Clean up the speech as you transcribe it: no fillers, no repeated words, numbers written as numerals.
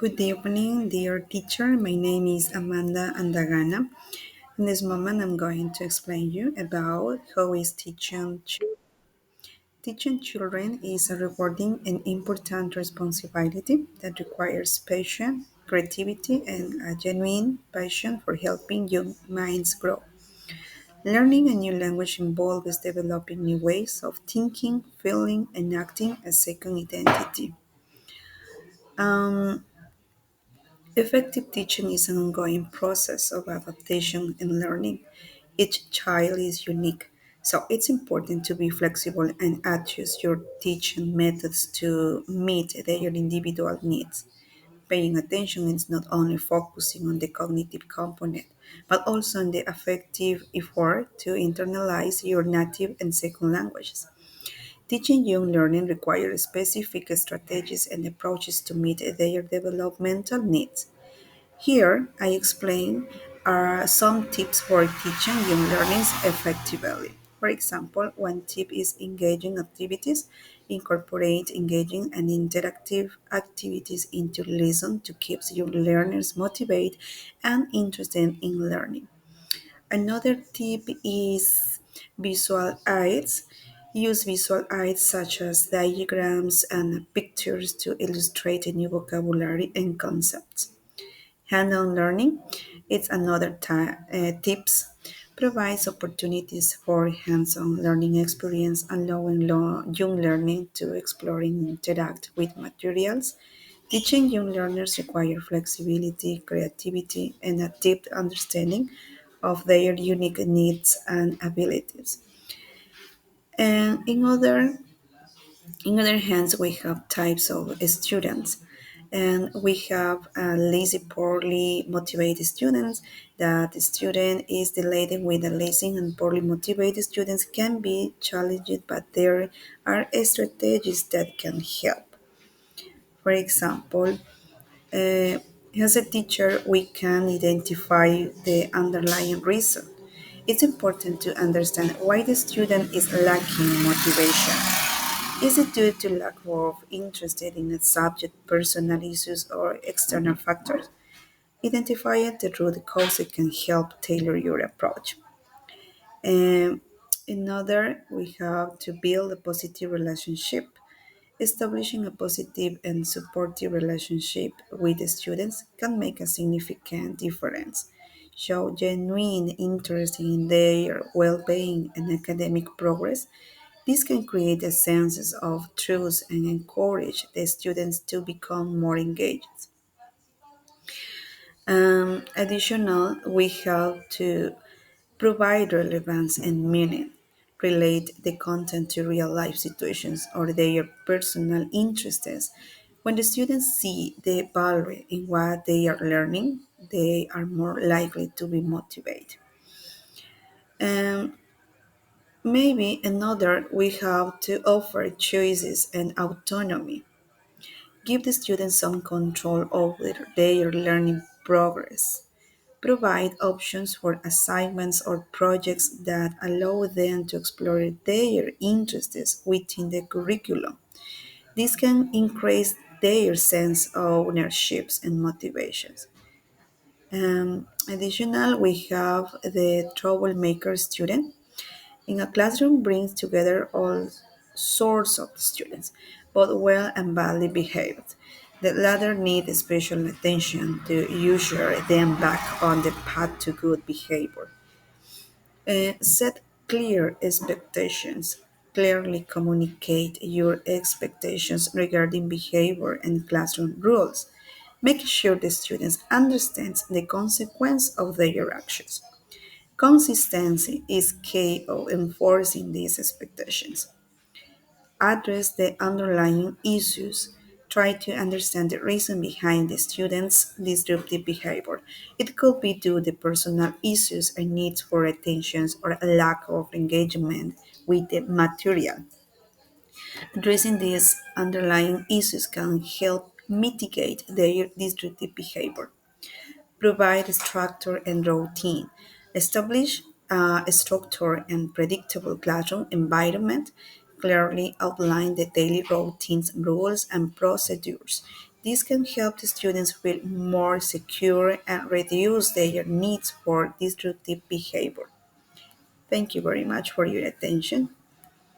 Good evening, dear teacher. My name is Amanda Andagana. In this moment, I'm going to explain you about how is teaching children. Teaching children is a rewarding and important responsibility that requires patience, creativity, and a genuine passion for helping young minds grow. Learning a new language involves developing new ways of thinking, feeling, and acting a second identity. Um, Effective teaching is an ongoing process of adaptation and learning. Each child is unique, so it's important to be flexible and adjust your teaching methods to meet their individual needs. Paying attention is not only focusing on the cognitive component, but also on the affective effort to internalize your native and second languages. Teaching young learning requires specific strategies and approaches to meet their developmental needs. Here, I explain some tips for teaching young learners effectively. For example, one tip is engaging activities. Incorporate engaging and interactive activities into lesson to keep your learners motivated and interested in learning. Another tip is visual aids. Use visual aids such as diagrams and pictures to illustrate a new vocabulary and concepts. Hand-on learning, it's another tips. Provides opportunities for hands-on learning experience, allowing young learning to explore and interact with materials. Teaching young learners require flexibility, creativity, and a deep understanding of their unique needs and abilities. And in other hands, we have types of students, and we have lazy, poorly motivated students. That the student is delayed with the lazy and poorly motivated students can be challenged, but there are strategies that can help. For example, uh, as a teacher, we can identify the underlying reason. It's important to understand why the student is lacking motivation. Is it due to lack of interest in a subject, personal issues, or external factors? Identifying the root cause can help tailor your approach. And another, we have to build a positive relationship. Establishing a positive and supportive relationship with the students can make a significant difference. Show genuine interest in their well being and academic progress. This can create a sense of trust and encourage the students to become more engaged. Additional, we have to provide relevance and meaning. Relate the content to real life situations or their personal interests. When the students see the value in what they are learning, they are more likely to be motivated. Um, Maybe another, we have to offer choices and autonomy. Give the students some control over their learning progress. Provide options for assignments or projects that allow them to explore their interests within the curriculum. This can increase their sense of ownership and motivations. Additional, we have the troublemaker student. In a classroom brings together all sorts of students, both well and badly behaved. The latter need special attention to usher them back on the path to good behavior. Set clear expectations. Clearly communicate your expectations regarding behavior and classroom rules. Make sure the students understand the consequence of their actions. Consistency is key of enforcing these expectations. Address the underlying issues. Try to understand the reason behind the student's disruptive behavior. It could be due to personal issues and needs for attention or a lack of engagement with the material. Addressing these underlying issues can help mitigate their disruptive behavior. Provide structure and routine. Establish a structured and predictable classroom environment. Clearly outline the daily routines, rules, and procedures. This can help the students feel more secure and reduce their needs for disruptive behavior. Thank you very much for your attention.